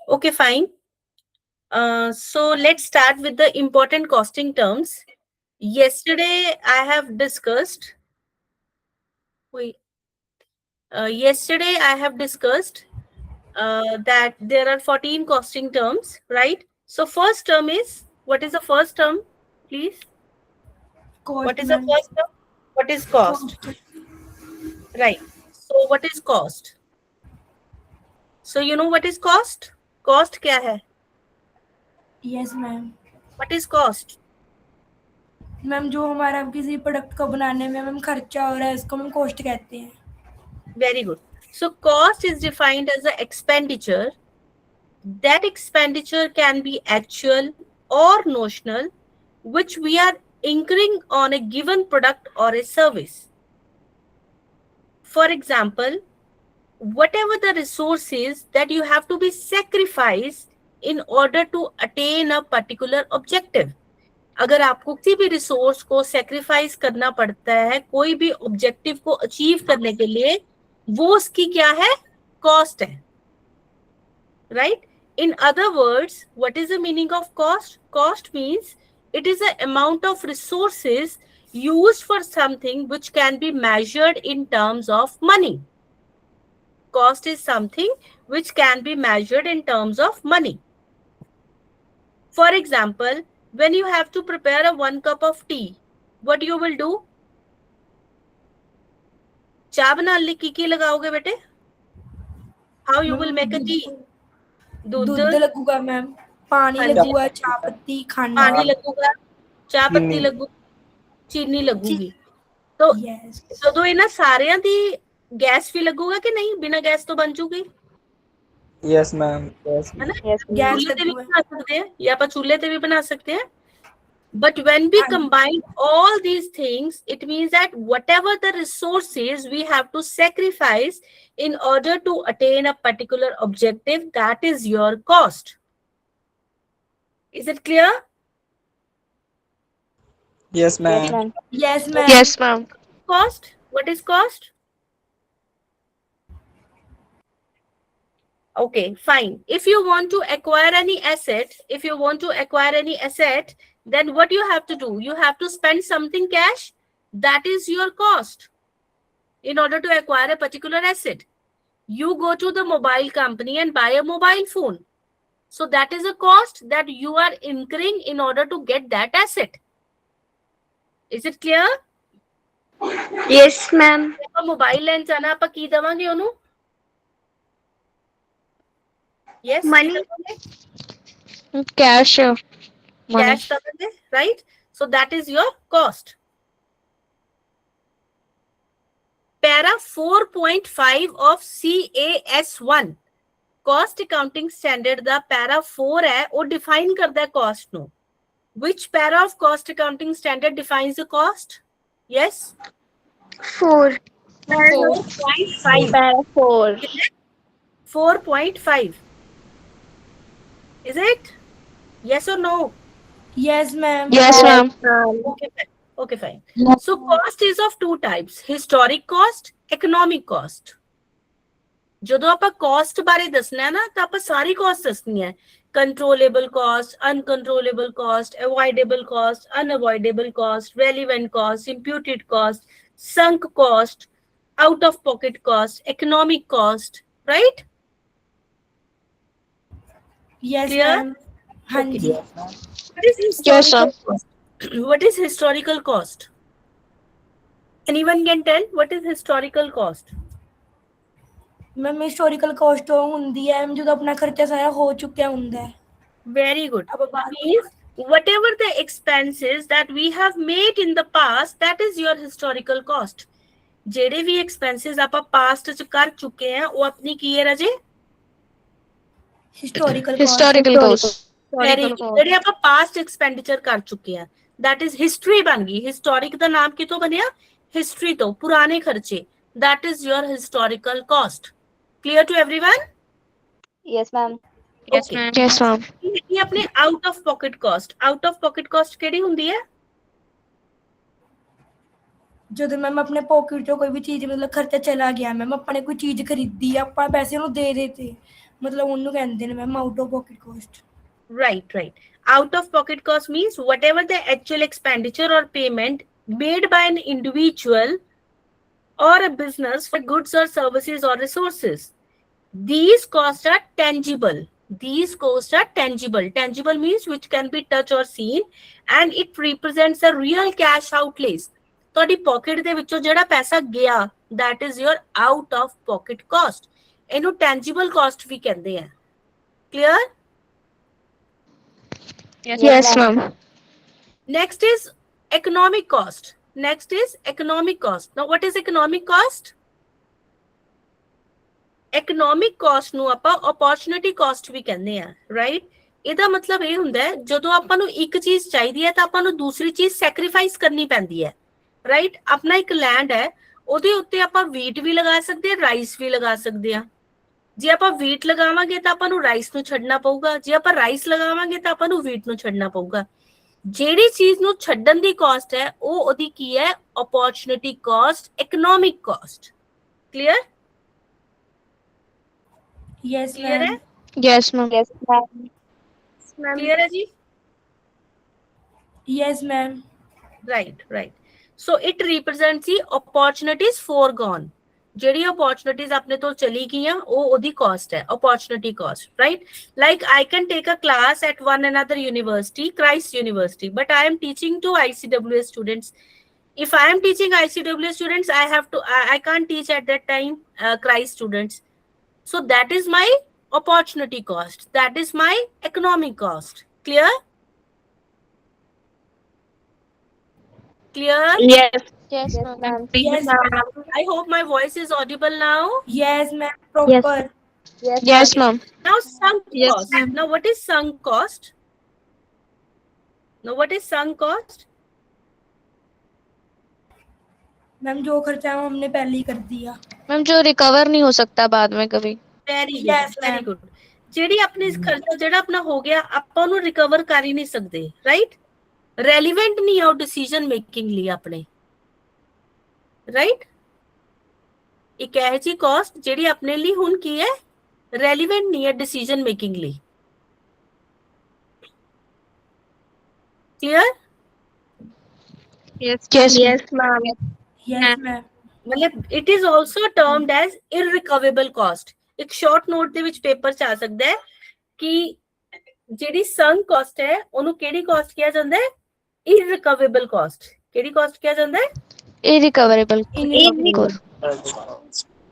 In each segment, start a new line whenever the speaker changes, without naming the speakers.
Okay, fine. So let's start with the important costing terms. Yesterday I have discussed. Wait. Yesterday I have discussed that there are 14 costing terms, right? So first term is, what is the first term, please? What
Cost,
is the
ma'am.
first term? What is cost?
Cost.
Right. So what is cost? So you know what is cost? Cost क्या है?
Yes, ma'am.
What is cost?
Ma'am जो हमारा किसी product को बनाने में ma'am खर्चा हो रहा है उसको मैम कॉस्ट कहते हैं.
Very good. So cost is defined as the expenditure. That expenditure can be actual or notional, which we are incurring on a given product or a service. For example, whatever the resources that you have to be sacrificed in order to attain a particular objective. अगर आपको किसी भी resource को sacrifice करना पड़ता है कोई भी ऑब्जेक्टिव को अचीव करने के लिए, वो उसकी क्या है? कॉस्ट है. Right? In other words, what is the meaning of cost? Cost means it is the amount of resources used for something which can be measured in terms of money. Cost is something which can be measured in terms of money. For example, when you have to prepare a 1 cup of tea, what you will do? चाय बनाने की लगाओगे बेटे? How you will make a tea? दूध
दूध लगूगा ma'am, पानी
हाँ जी,
लगूगा, चाय पत्ती, खांडा.
पानी लगूगा, ਚਾਹ ਪੱਤੀ ਲੱਗੂ, ਚੀਨੀ ਲੱਗੂਗੀ. तो
यस.
ਜਦੋਂ ਇਹਨਾਂ ਸਾਰਿਆਂ ਦੀ ਗੈਸ ਵੀ ਲੱਗੂਗਾ ਕਿ ਨਹੀਂ? ਬਿਨਾਂ ਗੈਸ ਤੋਂ ਬਣ ਜੂਗੀ,
Yes, ma'am. Yes,
है ना?
ma'am.
गैस
चूल्हे पे भी
लगूगा.
बना सकते हैं या आप चूल्हे पे भी बना सकते हैं. But when we
हाँ जी.
combine all these things, it means that whatever the resources we have to sacrifice in order to attain a particular objective, that is your cost. Is it clear?
Yes, ma'am.
Yes ma'am.
Yes, ma'am.
Cost? What is cost? Okay, fine. If you want to acquire any asset, then what you have to do? You have to spend something cash. That is your cost in order to acquire a particular asset. You go to the mobile company and buy a mobile phone. So that is a cost that you are incurring in order to get that asset. Is it clear?
Yes, ma'am.
Mobile लेन जाना आप की देवांगे ओनू? Yes,
Money. Cash. Money.
cash देवांगे, right? So that is your cost. Para 4.5 of CAS1 cost accounting standard the para 4 है, वो define करता है cost ਨੂੰ. Which para of cost accounting standard defines the cost? Yes?
4.
4.5.
Para 4.
4.5. Is it? Yes or no?
Yes ma'am.
Yes, ma'am.
Okay, fine. Okay, fine. So cost is of two types: historic cost, economic cost. ਜਦੋਂ ਆਪਾਂ cost ਬਾਰੇ ਦੱਸਣਾ ਹੈ ਨਾ ਤਾਂ ਆਪਾਂ ਸਾਰੀ cost ਦੱਸਣੀ ਹੈ. Controllable cost, uncontrollable cost, avoidable cost, unavoidable cost, relevant cost, imputed cost, sunk cost, out of pocket cost, economic cost, right?
Yes
Clear?
Ma'am. हाँ
Okay.
जी.
What is
Yes,
historical
sir.
cost? What is historical cost? Anyone can tell what is historical cost?
Ma'am historical cost ਹੁੰਦੀ ਹੈ ਜਦੋਂ ਆਪਣਾ ਖਰਚਾ ਸਾਰਾ ਹੋ ਚੁੱਕਿਆ ਹੁੰਦਾ ਹੈ.
Very good.
अब बात
Means whatever the expenses that we have made in the past, that is your historical cost. ਜਿਹੜੇ ਵੀ expenses ਆਪਾਂ past ਚ ਕਰ ਚੁੱਕੇ हैं, ਉਹ ਆਪਣੀ ਕੀ ਹੈ ਰਾਜੇ?
Historical
Historical cost.
Very good. ਜਿਹੜੇ ਆਪਾਂ past expenditure ਕਰ ਚੁੱਕੇ हैं, that is history ਬਣ ਗਈ. Historic ਦਾ ਨਾਮ ਕਿਤੋਂ ਬਣਿਆ? History ਤੋਂ, ਪੁਰਾਣੇ ਖਰਚੇ. That is your historical cost. Clear to everyone?
Yes, ma'am.
Yes, ma'am. Yes, ma'am.
ਇਹ ਆਪਣੇ out of pocket cost. Out of pocket cost ਕਿਹੜੀ ਹੁੰਦੀ ਹੈ?
ਜਦੋਂ ਮੈਮ ਆਪਣੇ ਪੋਕਟ ਚੋਂ ਕੋਈ ਵੀ ਚੀਜ਼ ਮਤਲਬ ਖਰਚਾ ਚਲਾ ਗਿਆ, ਮੈਮ ਆਪਾਂ ਨੇ ਕੋਈ ਚੀਜ਼ ਖਰੀਦੀ, ਆਪਾਂ ਪੈਸੇ ਉਹਨੂੰ ਦੇ ਦਿੱਤੇ, ਮਤਲਬ ਉਹਨੂੰ ਕਹਿੰਦੇ ਨੇ ma'am out of pocket cost.
Right. Out of pocket cost means whatever the actual expenditure or payment made by an individual or a business for goods or services or resources. These costs are tangible. Tangible means which can be touched or seen, and it represents a real cash outlays. ਤੁਹਾਡੀ pocket ਦੇ ਵਿੱਚੋਂ ਜਿਹੜਾ ਪੈਸਾ ਗਿਆ, that is your out of pocket cost. ਇਹਨੂੰ tangible cost ਵੀ ਕਹਿੰਦੇ ਆ। Clear?
Yes, ma'am.
Next is economic cost. Now, what is economic cost? Economic cost ਨੂੰ ਆਪਾਂ opportunity cost ਵੀ ਕਹਿੰਦੇ ਆ, right? ਇਹਦਾ ਮਤਲਬ ਇਹ ਹੁੰਦਾ ਹੈ ਜਦੋਂ ਆਪਾਂ ਨੂੰ ਇੱਕ ਚੀਜ਼ ਚਾਹੀਦੀ ਹੈ ਤਾਂ ਆਪਾਂ ਨੂੰ ਦੂਸਰੀ ਚੀਜ਼ ਸੈਕਰੀਫਾਈਸ ਕਰਨੀ ਪੈਂਦੀ ਹੈ, right? ਆਪਣਾ ਇੱਕ ਲੈਂਡ ਹੈ, ਉਹਦੇ ਉੱਤੇ ਆਪਾਂ ਵੀਟ ਵੀ ਲਗਾ ਸਕਦੇ ਹਾਂ, ਰਾਈਸ ਵੀ ਲਗਾ ਸਕਦੇ ਹਾਂ। ਜੇ ਆਪਾਂ ਵੀਟ ਲਗਾਵਾਂਗੇ ਤਾਂ ਆਪਾਂ ਨੂੰ ਰਾਈਸ ਨੂੰ ਛੱਡਣਾ ਪਊਗਾ, ਜੇ ਆਪਾਂ ਰਾਈਸ ਲਗਾਵਾਂਗੇ ਤਾਂ ਆਪਾਂ ਨੂੰ ਵੀਟ ਨੂੰ ਛੱਡਣਾ ਪਊਗਾ। ਜਿਹੜੀ ਚੀਜ਼ ਨੂੰ ਛੱਡਣ ਦੀ ਕਾਸਟ ਹੈ ਉਹ ਉਹਦੀ ਕੀ ਹੈ? Opportunity cost, economic cost. Clear?
Yes
clear ਹੈ?
Yes, ma'am.
Yes, ma'am.
Clear ਹੈ ਜੀ?
Yes ma'am.
Right. So it represents the opportunities foregone. ਜਿਹੜੀ opportunities ਆਪਣੇ ਤੋਂ ਚਲੀ ਗਈਆਂ ਉਹ ਉਹਦੀ cost ਹੈ, opportunity cost, right? Like I can take a class at one another university, Christ University, but I am teaching to ICWS students. If I am teaching ICWS students, I can't teach at that time Christ students. So that is my opportunity cost. That is my economic cost. Clear? Clear?
Yes.
Yes, ma'am.
Yes, ma'am.
I hope my voice is audible now.
Yes, ma'am. Proper.
Yes, ma'am.
Now sunk
Yes,
cost.
ma'am.
Now what is sunk cost?
Ma'am जो खर्चा है वो हमने पहले ही कर दिया।
Ma'am जो recover नहीं हो सकता बाद में कभी।
Very good.
Yes,
Very
ma'am.
good. ਜਿਹੜੀ ਆਪਣੀ ਖਰਚਾ ਜਿਹੜਾ ਆਪਣਾ ਹੋ ਗਿਆ ਆਪਾਂ ਉਹਨੂੰ ਰਿਕਵਰ ਕਰ ਹੀ ਨਹੀਂ ਸਕਦੇ, ਰਾਈਟ? ਰੈਲੀਵੈਂਟ ਨਹੀਂ ਹੈ ਉਹ ਡਿਸੀਜਨ ਮੇਕਿੰਗ ਲਈ ਆਪਣੇ, ਰਾਈਟ? ਇੱਕ ਇਹ ਜੀ ਕਾਸਟ ਜਿਹੜੀ ਆਪਣੇ ਲਈ ਹੁਣ ਕੀ ਹੈ? ਰੈਲੀਵੈਂਟ ਨਹੀਂ ਹੈ ਡਿਸੀਜਨ ਮੇਕਿੰਗ ਲਈ। Clear?
Yes, ma'am.
Yes, ma'am.
ਮਤਲਬ it is also termed as irrecoverable cost. ਇੱਕ ਸ਼ਾਰਟ ਨੋਟ ਦੇ ਵਿੱਚ ਪੇਪਰ ਚ ਆ ਸਕਦਾ ਹੈ ਕਿ ਜਿਹੜੀ ਸੰਕ ਕਾਸਟ ਹੈ ਉਹਨੂੰ ਕਿਹੜੀ ਕਾਸਟ ਕਿਹਾ ਜਾਂਦਾ ਹੈ? ਇਰਰਿਕਵਰੇਬਲ ਕਾਸਟ। ਕਿਹੜੀ ਕਾਸਟ ਕਿਹਾ ਜਾਂਦਾ ਹੈ?
Irrecoverable.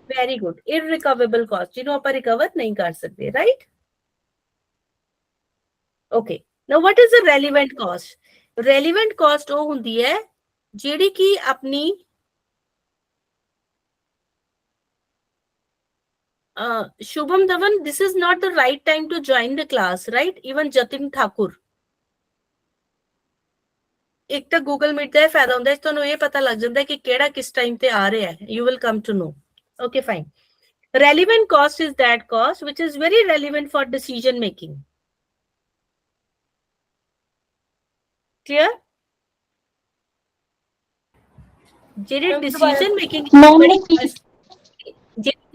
Very good. Irrecoverable cost ਜਿਹਨੂੰ ਆਪਾਂ ਰਿਕਵਰ ਨਹੀਂ ਕਰ ਸਕਦੇ, right? Okay, now what is the relevant cost? Relevant cost ਉਹ ਹੁੰਦੀ ਹੈ ਜਿਹੜੀ ਕਿ ਆਪਣੀ Shubham Dhawan, this is not the right time to join the class, right? Even Jatin Thakur. ਇੱਕ ਤਾਂ Google Meet ਦਾ ਇਹ ਫਾਇਦਾ ਹੁੰਦਾ ਹੈ ਤੁਹਾਨੂੰ ਇਹ ਪਤਾ ਲੱਗ ਜਾਂਦਾ ਹੈ ਕਿ ਕਿਹੜਾ ਕਿਸ ਟਾਈਮ ਤੇ ਆ ਰਿਹਾ ਹੈ। You will come to know. Okay, fine. Relevant cost is that cost which is very relevant for decision making. Clear? ਜਿਹੜੀ decision making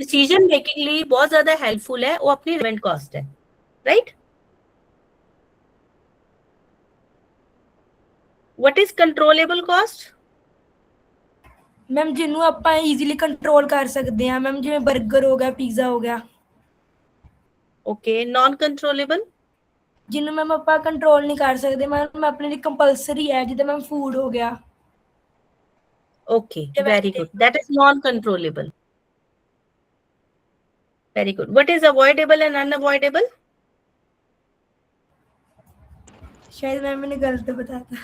डिसीजन मेकिंग ਲਈ ਬਹੁਤ ਜ਼ਿਆਦਾ ਹੈਲਪਫੁਲ ਹੈ ਉਹ ਆਪਣੀ ਰੈਲੇਵੈਂਟ ਕਾਸਟ ਹੈ, right? What is controllable cost?
Ma'am जिन्हों ਆਪਾਂ ਈਜ਼ੀਲੀ ਕੰਟਰੋਲ ਕਰ ਸਕਦੇ ਹਾਂ ਮੈਮ, ਜਿਵੇਂ 버ਗਰ ਹੋ ਗਿਆ, ਪੀਜ਼ਾ ਹੋ ਗਿਆ।
ਓਕੇ, ਨਾਨ ਕੰਟਰੋਲੇਬਲ?
ਜਿਹਨੂੰ ਮੈਮ ਆਪਾਂ ਕੰਟਰੋਲ ਨਹੀਂ ਕਰ ਸਕਦੇ ਮੈਮ, ਆਪਣੇ ਲਈ ਕੰਪਲਸਰੀ ਹੈ, ਜਿੱਦਾਂ ਮੈਮ ਫੂਡ ਹੋ ਗਿਆ।
Okay, very good, that is non controllable. Very good. What is avoidable and unavoidable?
शायद मैम मैंने गलत बताया।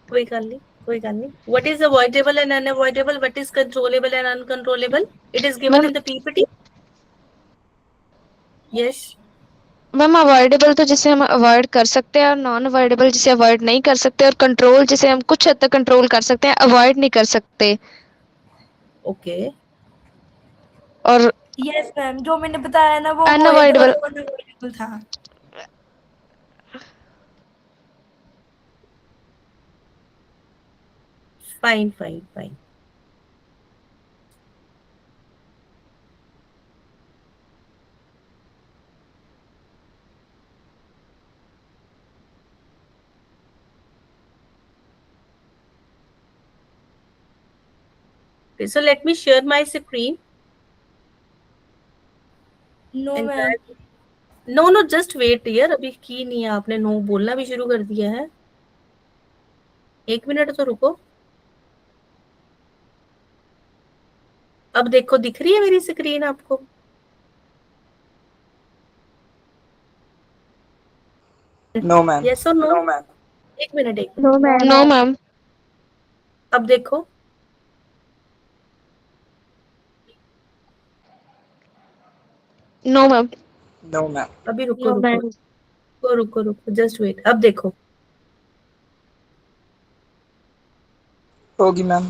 कोई गल नहीं। What is avoidable and unavoidable? What is controllable and uncontrollable? It is given in the PPT. Yes.
Ma'am avoidable तो जिसे हम अवॉइड कर सकते हैं, और नॉन अवॉइडेबल जिसे अवॉइड नहीं कर सकते, और कंट्रोल जिसे हम कुछ हद तक कंट्रोल कर सकते हैं, अवॉइड नहीं कर सकते।
Okay.
और
यस मैम, जो मैंने बताया ना वो
Unavoidable.
अनअवॉइडेबल था।
Fine. Okay, so let me share my screen.
No ma'am
Entire- No, no, just wait यार, अभी की नहीं है आपने, नो बोलना भी शुरू कर दिया है। 1 मिनट तो रुको। अब देखो, दिख रही है मेरी स्क्रीन आपको?
No, ma'am.
यस और no?
No, ma'am.
1 minute, 1 minute.
No, ma'am.
No, ma'am.
अब देखो,
No, ma'am.
No, ma'am.
अभी रुको
No,
रुको
ma'am.
रुको रुको रुको, जस्ट वेट। अब देखो,
होगी ma'am.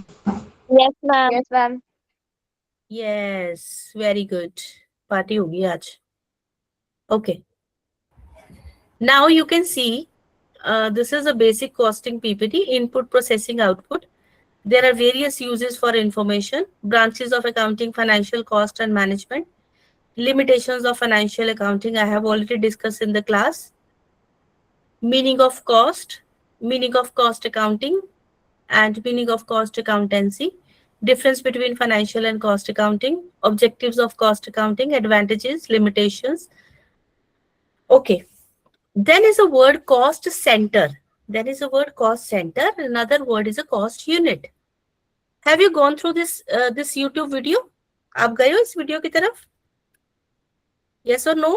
Yes, ma'am. Yes, ma'am.
Yes, very good, party होगी आज। Okay, now you can see this is a basic costing PPT, input, processing, output. There are various uses for information, branches of accounting, financial cost and management, limitations of financial accounting. I have already discussed in the class. Meaning of cost accounting, and meaning of cost accountancy. Difference between financial and cost accounting, objectives of cost accounting, advantages, limitations. Okay. Then is a word cost center. Then is a word cost center. Another word is a cost unit. Have you gone through this YouTube video? आप गए हो इस video की तरफ? Yes or no?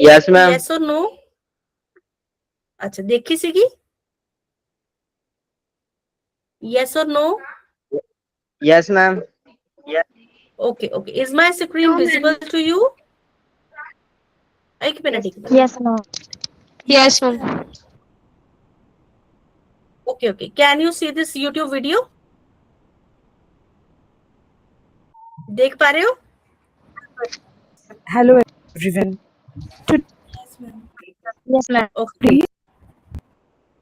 Yes, ma'am.
Yes or no? अच्छा, देखी सीगी? Yes or no?
Yes, ma'am.
Okay, okay. Is my screen visible to you? एक minute, एक minute.
Yes, ma'am.
Yes, ma'am.
Okay, okay. Can you see this YouTube video? देख पा रहे हो?
Hello everyone.
Yes ma'am
Yes, ma'am.
Okay.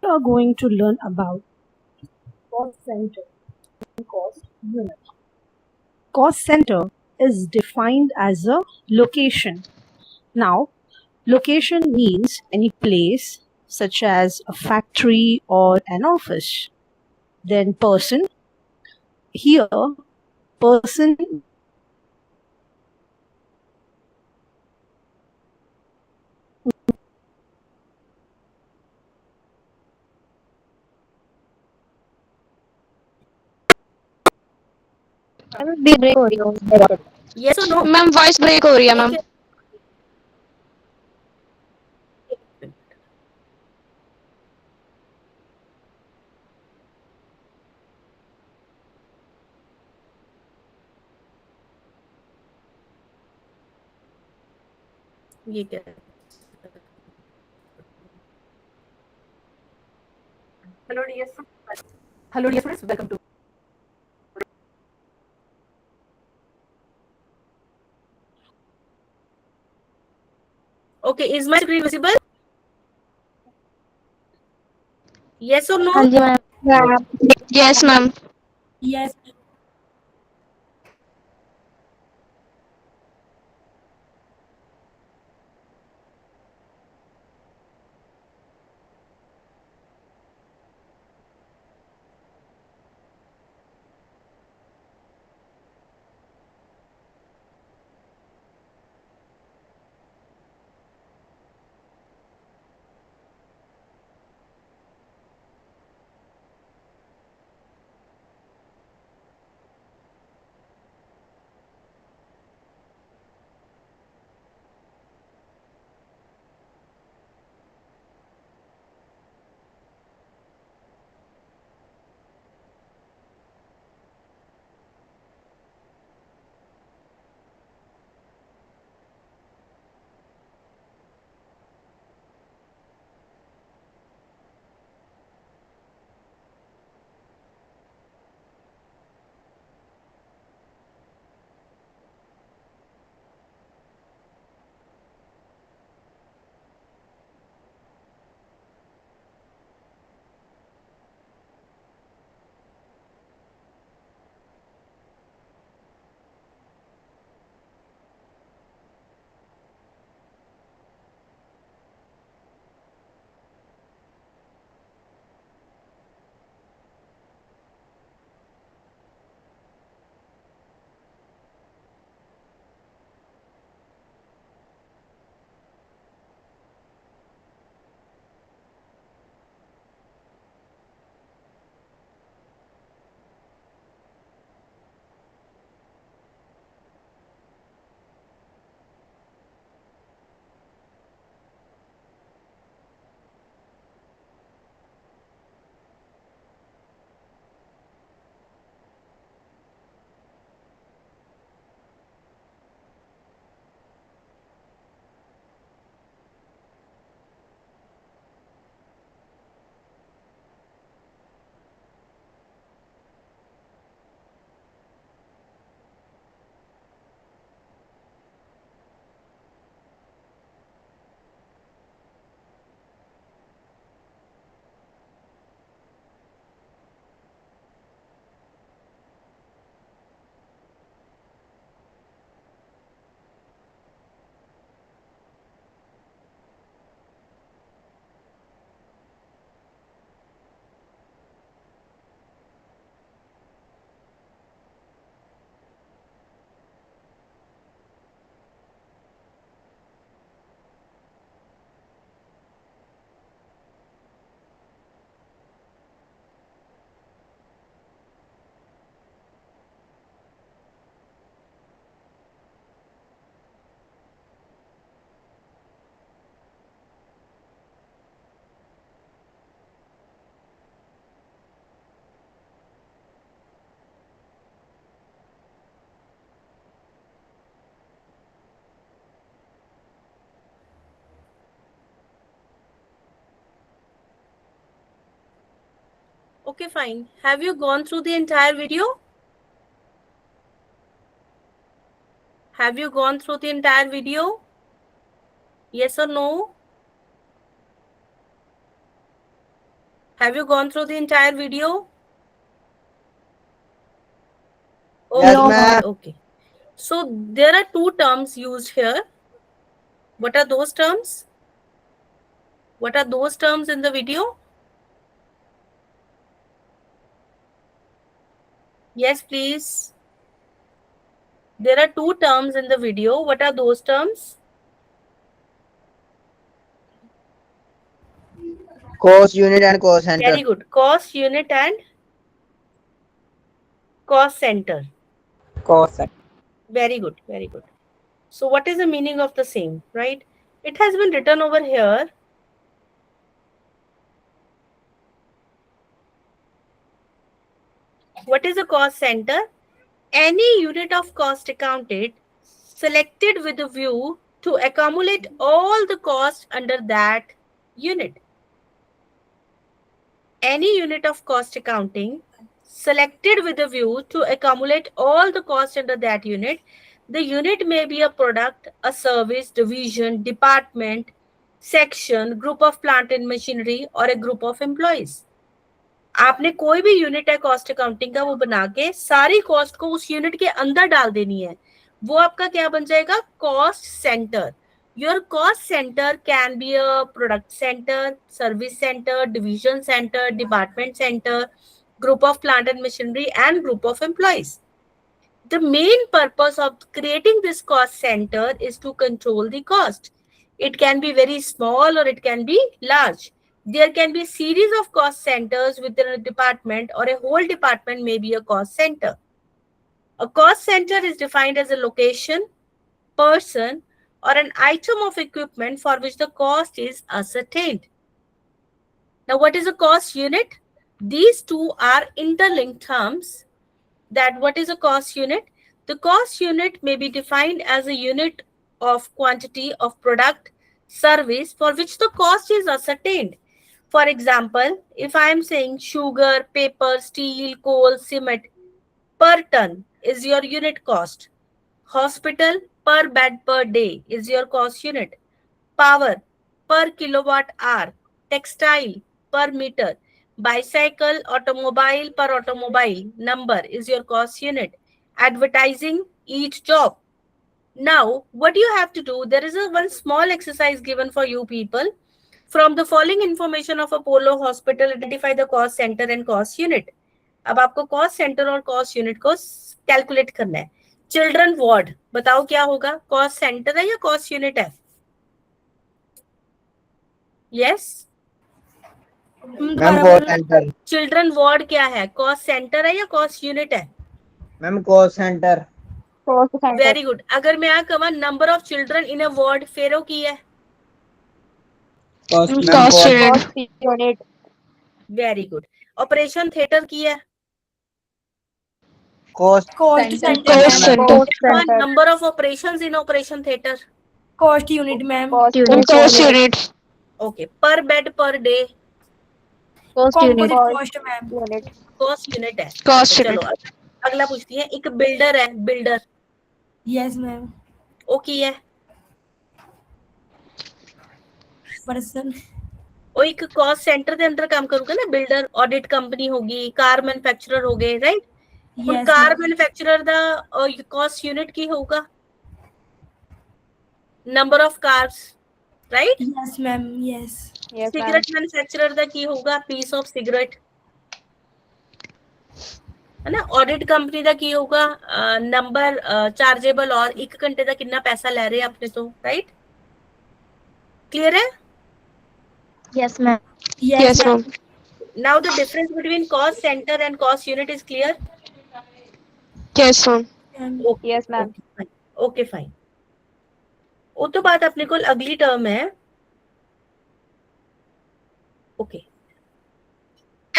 We are going to learn about cost center and cost unit. Cost center is defined as a location. Now, location means any place such as a factory or an office. Then person. Here, person
भी break हो रही हो।
Yes or no?
Ma'am voice break हो रही है ma'am.
Okay. ये क्या है?
Hello, dear students. Hello, dear students. Welcome to.
Okay, is my screen visible? Yes or no?
हाँ जी ma'am.
Yes ma'am.
Yes
Okay, fine. Have you gone through the entire video? Have you gone through the entire video? Yes or no? Have you gone through the entire video?
Yes,
Okay,
ma'am.
okay. So there are two terms used here. What are those terms? What are those terms in the video? Yes, please. There are two terms in the video. What are those terms?
Cost unit and cost center.
Very good. Cost unit and cost center.
Cost center.
Very good. Very good. So what is the meaning of the same, right? It has been written over here. What is a cost center? Any unit of cost accounted selected with a view to accumulate all the cost under that unit. Any unit of cost accounting selected with a view to accumulate all the cost under that unit. The unit may be a product, a service, division, department, section, group of plant and machinery or a group of employees. आपने कोई भी unit है cost accounting का वो बना के सारी cost को उस यूनिट के अंदर डाल देनी है, वो आपका क्या बन जाएगा? Cost centre. Your cost center can be a product center, service center, division center, department center, group of plant and machinery, and group of employees. The main purpose of creating this cost center is to control the cost. It can be very small or it can be large. There can be a series of cost centers within a department, or a whole department may be a cost center. A cost center is defined as a location, person, or an item of equipment for which the cost is ascertained. Now, what is a cost unit? These two are interlinked terms. That what is a cost unit? The cost unit may be defined as a unit of quantity of product, service for which the cost is ascertained. For example, if I am saying sugar, paper, steel, coal, cement per ton is your unit cost. Hospital per bed per day is your cost unit. Power per kilowatt hour. Textile per meter. Bicycle, automobile per automobile number is your cost unit. Advertising, each job. Now, what you have to do, there is one small exercise given for you people. From the following information of Apollo Hospital, identify the cost center and cost unit. अब आपको cost center और cost unit को calculate करना है. Children ward बताओ क्या होगा? Cost centre है या कॉस्ट यूनिट है? Yes
ma'am cost centre.
Children ward क्या है? कॉस्ट सेंटर है या कॉस्ट यूनिट है?
Ma'am cost centre.
Very good. अगर मैं आ कहा number of children in a ward फेरो की है?
Cost
unit.
Very good. Operation theatre की है?
Cost
center.
Number of operations in operation theatre?
Cost unit, ma'am.
Cost unit.
Okay. Per bed per day?
Cost unit.
Composite cost, ma'am.
Unit.
Cost unit है.
Cost
चलो
unit.
अगला पूछती है. एक builder है, builder
Yes, ma'am.
ओ की है?
Person.
ਉਹ ਇੱਕ ਕਾਸਟ ਸੈਂਟਰ ਦੇ ਅੰਦਰ ਕੰਮ ਕਰੂਗਾ ਨਾ. ਬਿਲਡਰ, ਆਡਿਟ ਕੰਪਨੀ ਹੋਗੀ, ਕਾਰ ਮੈਨੂਫੈਕਚਰਰ ਹੋ ਗਏ, ਰਾਈਟ? ਹੁਣ
Yes,
ਕਾਰ
ma'am.
ਮੈਨੂਫੈਕਚਰਰ ਦਾ ਕਾਸਟ ਯੂਨਿਟ ਕੀ ਹੋਊਗਾ? Number of cars, right?
Yes, ma'am. Yes.
Yes, ma'am.
Cigarette manufacturer ਦਾ ਕੀ ਹੋਊਗਾ? ਪੀਸ ਆਫ ਸਿਗਰਟ, ਹੈ ਨਾ? ਆਡਿਟ ਕੰਪਨੀ ਦਾ ਕੀ ਹੋਊਗਾ? ਨੰਬਰ ਚਾਰਜੇਬਲ ਔਰ 1 ਘੰਟੇ ਦਾ ਕਿੰਨਾ ਪੈਸਾ ਲੈ ਰਹੇ ਆਪਣੇ ਤੋਂ, ਰਾਈਟ? ਕਲੀਅਰ ਹੈ?
Yes, ma'am.
Yes, ma'am.
Now the difference between cost center and cost unit is clear?
Yes, ma'am.
Okay,
Yes, ma'am.
Okay, fine. ਉਹ ਤੋਂ ਬਾਅਦ ਆਪਣੇ ਕੋਲ ਅਗਲੀ ਟਰਮ ਹੈ. ਓਕੇ.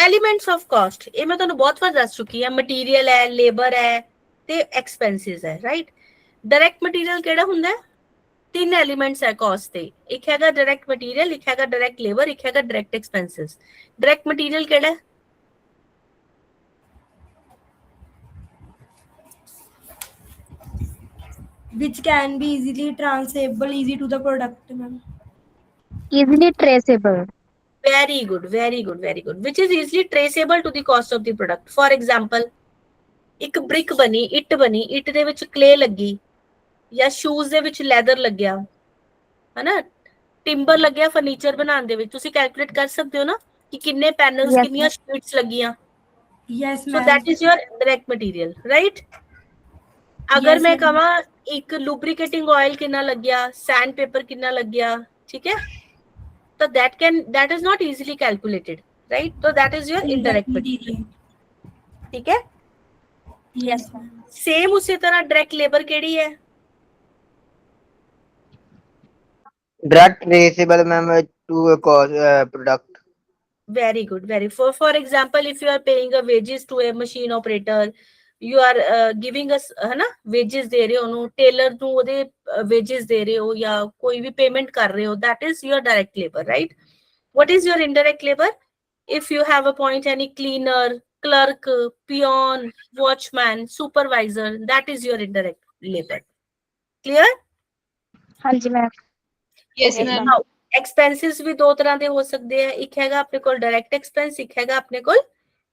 Elements of cost. ਇਹ ਮੈਂ ਤੁਹਾਨੂੰ ਬਹੁਤ ਵਾਰ ਦੱਸ ਚੁੱਕੀ ਹਾਂ. ਮਟੀਰੀਅਲ ਹੈ, ਲੇਬਰ ਹੈ ਤੇ ਐਕਸਪੈਂਸਿਸ ਹੈ, ਰਾਈਟ? ਡਾਇਰੈਕਟ ਮਟੀਰੀਅਲ ਕਿਹੜਾ ਹੁੰਦਾ ਹੈ? 3 ਐਲੀਮੈਂਟਸ ਹੈ ਕਾਸਟ ਤੇ. ਇੱਕ ਹੈਗਾ ਡਾਇਰੈਕਟ ਮਟੀਰੀਅਲ, ਇੱਕ ਹੈਗਾ ਡਾਇਰੈਕਟ ਲੇਬਰ, ਇੱਕ ਹੈਗਾ ਡਾਇਰੈਕਟ ਐਕਸਪੈਂਸਿਸ. ਡਾਇਰੈਕਟ ਮਟੀਰੀਅਲ ਕਿਹੜਾ ਹੈ?
which can be easily transferable, easy to the product, ma'am.
Easily traceable.
Very good, very good, very good. Which is easily traceable to the cost of the product. For example, ਇੱਕ brick ਬਣੀ, ਇੱਟ ਬਣੀ, ਇੱਟ ਦੇ ਵਿੱਚ ਕਲੇ ਲੱਗੀ ਜਾਂ shoes ਦੇ ਵਿੱਚ leather ਲੱਗਿਆ, ਹਨਾ, ਟਿੰਬਰ ਲੱਗਿਆ ਫਰਨੀਚਰ ਬਣਾਉਣ ਦੇ ਵਿੱਚ, ਤੁਸੀਂ ਕੈਲਕੂਲੇਟ ਕਰ ਸਕਦੇ ਹੋ ਨਾ ਕਿ ਕਿੰਨੇ ਪੈਨਲਸ,
Yes,
ਕਿੰਨੀਆਂ ਸ਼ੀਟਸ ਲੱਗੀਆਂ.
Yes,
So
ma'am.
that is your indirect material, right? अगर
Yes,
मैं
ma'am.
कहा एक lubricating oil कितना लग गया, sand paper कितना लग गया, ठीक है, तो that is not easily calculated, right? So that is your indirect material, ठीक है.
Yes, ma'am.
सेम उसी तरह डायरेक्ट लेबर केड़ी है?
Direct traceable, ma'am, to a cause product.
Very good, very. For example, if you are paying a wages to a machine operator, you are giving us है ना, wages दे रहे हो उन्हों, Taylor ਨੂੰ ਉਹਦੇ wages ਦੇ ਰਹੇ ਹੋ ਜਾਂ ਕੋਈ ਵੀ payment ਕਰ ਰਹੇ ਹੋ, that is your direct labor, right? What is your indirect labor? If you have appoint any cleaner, clerk, peon, watchman, supervisor, that is your indirect labor. Clear?
हाँ जी ma'am.
Yes,
Okay,
ma'am.
now expenses ਵੀ ਦੋ ਤਰ੍ਹਾਂ ਦੇ ਹੋ ਸਕਦੇ ਆ, ਇੱਕ ਹੈਗਾ ਆਪਣੇ ਕੋਲ direct expense, ਇੱਕ ਹੈਗਾ ਆਪਣੇ ਕੋਲ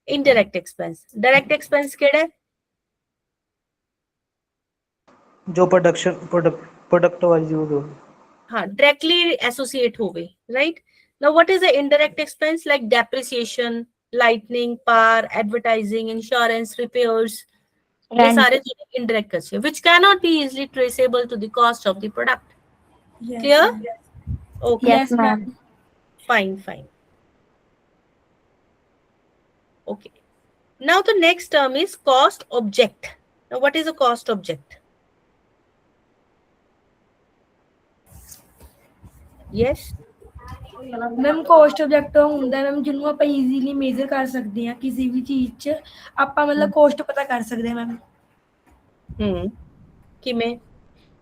indirect expense. Direct expense ਕਿਹੜਾ ਹੈ?
जो प्रोडक्ट वाइज यूज हो.
हाँ, directly associate होवे, right? Now what is the indirect expense? Like depreciation, lighting, power, advertising, insurance, repairs. ये
Rent.
सारे indirect costs है, which cannot be easily traceable to the cost of the product.
Yes,
Clear?
ma'am.
Okay.
Yes, ma'am.
Fine, fine. Okay. Now the next term is cost object. Now what is a cost object? Yes.
Ma'am cost object ਹੁੰਦਾ ma'am ਜਿਹਨੂੰ ਆਪਾਂ easily measure ਕਰ ਸਕਦੇ ਹਾਂ ਕਿਸੇ ਵੀ ਚੀਜ਼ 'ਚ ਆਪਾਂ ਮਤਲਬ ਕੋਸਟ ਪਤਾ ਕਰ ਸਕਦੇ ਹਾਂ ਮੈਮ.
ਕਿਵੇਂ?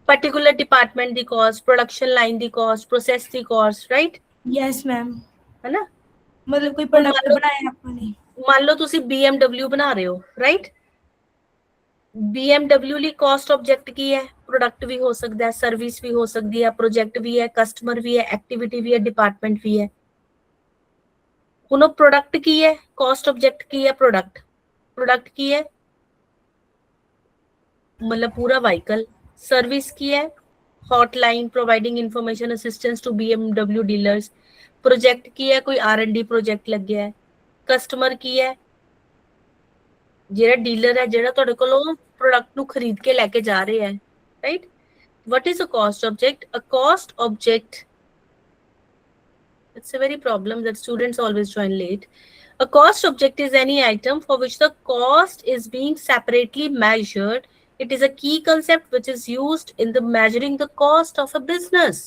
Particular department ਦੀ cost, production line ਦੀ cost, process ਦੀ cost, right?
Yes ma'am.
ਹੈ ਨਾ?
ਮਤਲਬ ਕੋਈ ਪ੍ਰੋਡਕਟ ਬਣਾਇਆ ਆਪਾਂ ਨੇ,
ਮੰਨ ਲਓ ਤੁਸੀਂ BMW ਬਣਾ ਰਹੇ ਹੋ, ਰਾਈਟ? BMW ਲਈ ਕਾਸਟ ਆਬਜੈਕਟ ਕੀ ਹੈ? ਪ੍ਰੋਡਕਟ ਵੀ ਹੋ ਸਕਦਾ ਹੈ, ਸਰਵਿਸ ਵੀ ਹੋ ਸਕਦੀ ਹੈ, ਪ੍ਰੋਜੈਕਟ ਵੀ ਹੈ, ਕਸਟਮਰ ਵੀ ਹੈ, ਐਕਟੀਵਿਟੀ ਵੀ ਹੈ, ਡਿਪਾਰਟਮੈਂਟ ਵੀ ਹੈ. ਹੁਣ ਉਹ ਪ੍ਰੋਡਕਟ ਕੀ ਹੈ? ਕਾਸਟ ਆਬਜੈਕਟ ਕੀ ਹੈ? ਪ੍ਰੋਡਕਟ ਕੀ ਹੈ? ਮਤਲਬ ਪੂਰਾ ਵਾਹੀਕਲ. ਸਰਵਿਸ ਕੀ ਹੈ? Hotline providing information assistance to BMW dealers. Project ਕੀ ਹੈ? ਕੋਈ R&D ਪ੍ਰੋਜੈਕਟ ਲੱਗਿਆ ਹੈ. ਕਸਟਮਰ ਕੀ ਹੈ? ਜਿਹੜਾ ਡੀਲਰ ਹੈ, ਜਿਹੜਾ ਤੁਹਾਡੇ ਕੋਲੋਂ ਪ੍ਰੋਡਕਟ ਨੂੰ ਖਰੀਦ ਕੇ ਲੈ ਕੇ ਜਾ ਰਿਹਾ ਹੈ, right? What is a cost object? A cost object, it's a very problem that students always join late. A cost object is any item for which the cost is being separately measured. It is a key concept which is used in the measuring the cost of a business.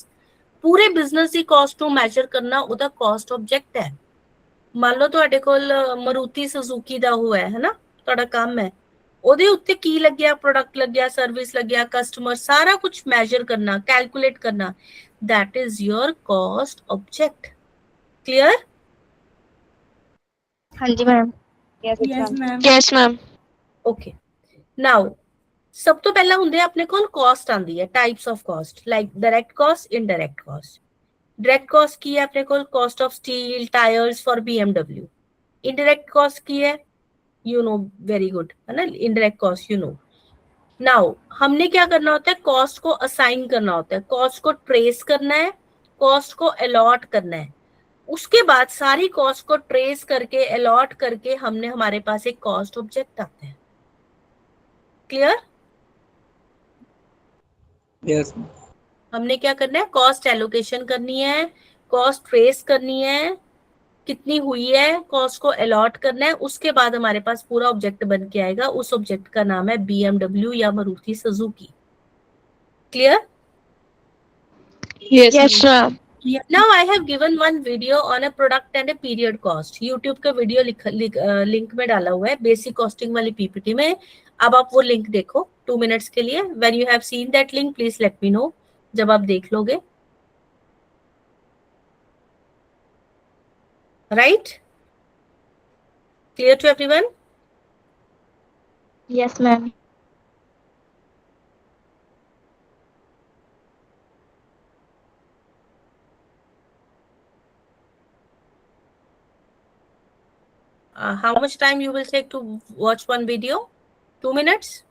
ਪੂਰੇ business ਦੀ caste ਨੂੰ measure ਕਰਨਾ ਉਹਦਾ caste object ਹੈ. ਮੰਨ ਲਓ ਤੁਹਾਡੇ ਕੋਲ Maruti Suzuki ਦਾ ਉਹ ਹੈ ਨਾ, ਤੁਹਾਡਾ ਕੰਮ ਹੈ, ਉਹਦੇ ਉੱਤੇ ਕੀ ਲੱਗਿਆ? ਪ੍ਰੋਡਕਟ ਲੱਗਿਆ, ਸਰਵਿਸ ਲੱਗਿਆ, ਕਸਟਮਰ, ਸਾਰਾ ਕੁਝ ਮੈਜ਼ਰ ਕਰਨਾ, ਕੈਲਕੂਲੇਟ ਕਰਨਾ, that is your cost object. Clear?
हाँ जी ma'am.
Yes ma'am.
Yes, ma'am.
Okay. Now ਸਭ ਤੋਂ ਪਹਿਲਾਂ ਹੁੰਦੇ ਆਪਣੇ ਕੋਲ ਕਾਸਟ ਆਂਦੀ ਹੈ, types of cost, like direct cost, indirect cost. Direct cost ਕੀ ਹੈ ਆਪਣੇ ਕੋਲ? Cost of steel, tyres for BMW. Indirect cost की है, यू नो वेरी गुड, है ना, indirect cost you know. Now हमने क्या करना होता है? कॉस्ट को असाइन करना होता है, कॉस्ट को ट्रेस करना है, कॉस्ट को अलॉट करना है. उसके बाद सारी कॉस्ट को ट्रेस करके अलॉट करके हमने हमारे पास एक कॉस्ट ऑब्जेक्ट आता है. क्लियर?
यस.
हमने क्या करना है? कॉस्ट एलोकेशन करनी है, कॉस्ट ट्रेस करनी है, कितनी हुई है, कॉस्ट को अलॉट करना है. उसके बाद हमारे पास पूरा ऑब्जेक्ट बन के आएगा. उस ऑब्जेक्ट का नाम है BMW या Maruti Suzuki. Clear?
Yes, ma'am.
Now I have given one video on a product and a period cost. YouTube का वीडियो लिंक में डाला हुआ है, बेसिक कॉस्टिंग वाली PPT में. अब आप वो लिंक देखो 2 मिनट्स के लिए. When you have seen that link, please let me know. जब आप देख लोगे, right? Clear to everyone?
Yes ma'am.
How much time you will take to watch one video? 2 minutes?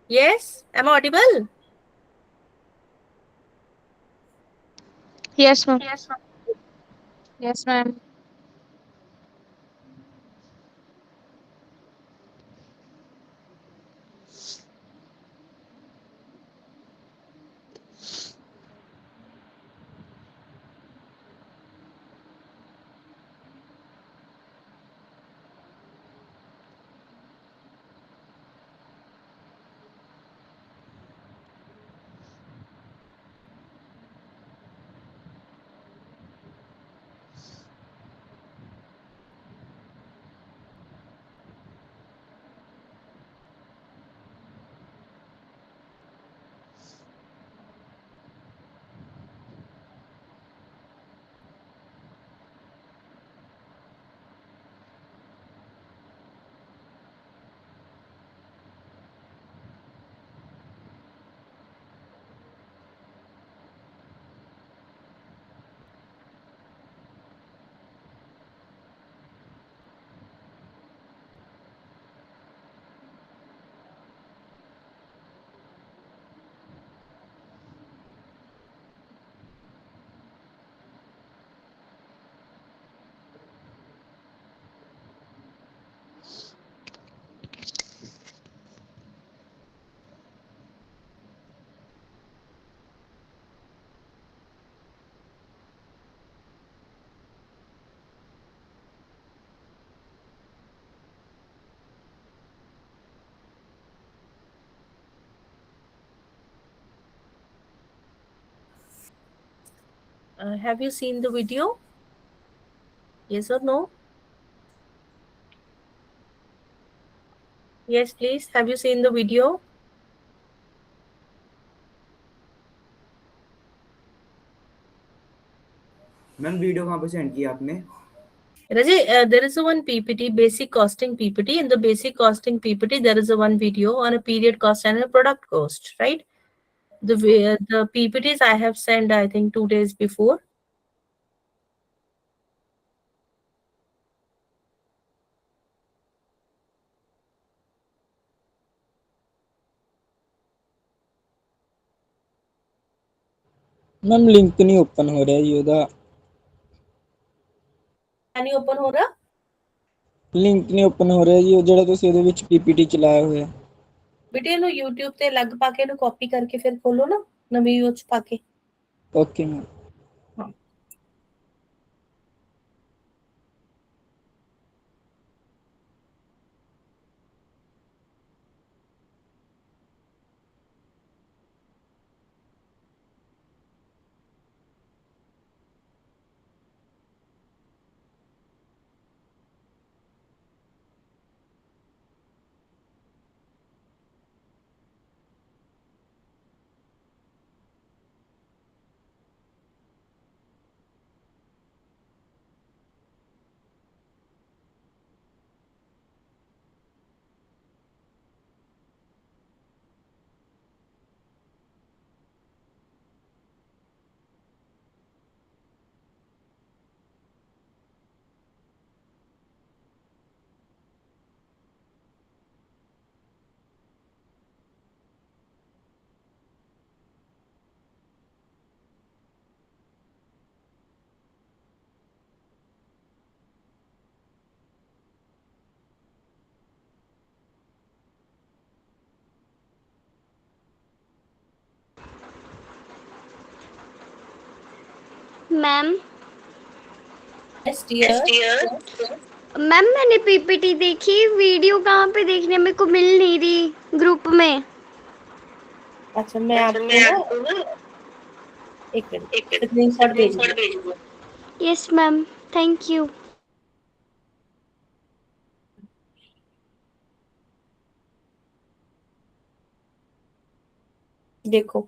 Yes? Am I audible?
Yes, ma'am. Yes, ma'am.
Have you seen the video? Yes or no? Yes, please. Have you seen the video?
Ma'am video कहाँ पे send किया आपने?
Raji, there is a one PPT, basic costing PPT. In the basic costing PPT, there is a one video on a period cost and a product cost, right? The PPTs I have sent, I think 2 days before.
Ma'am link नहीं open हो रहा जी ਉਹਦਾ
नहीं open हो रहा?
Link ਨਹੀਂ open ਹੋ ਰਿਹਾ ਜੀ ਉਹ ਜਿਹੜਾ ਤੁਸੀਂ ਉਹਦੇ ਵਿੱਚ ਪੀਪੀਟੀ ਚਲਾਇਆ ਹੋਇਆ
बेटे नो YouTube ਤੇ ਲੱਗ ਪਾ ਕੇ ਨੂੰ ਕਾਪੀ ਕਰਕੇ ਫਿਰ ਖੋਲੋ ਨਾ ਨਵੀਂ ਉਹ ਚ ਪਾ ਕੇ।
Okay ma'am
ma'am
Yes, dear.
Ma'am मैंने पीपीटी देखी, वीडियो कहाँ पे देखने मेरे को मिल नहीं रही ग्रुप में।
अच्छा मैं आपको ना एक मिनट स्क्रीनशॉट भेज दूँ।
Yes ma'am, thank you.
देखो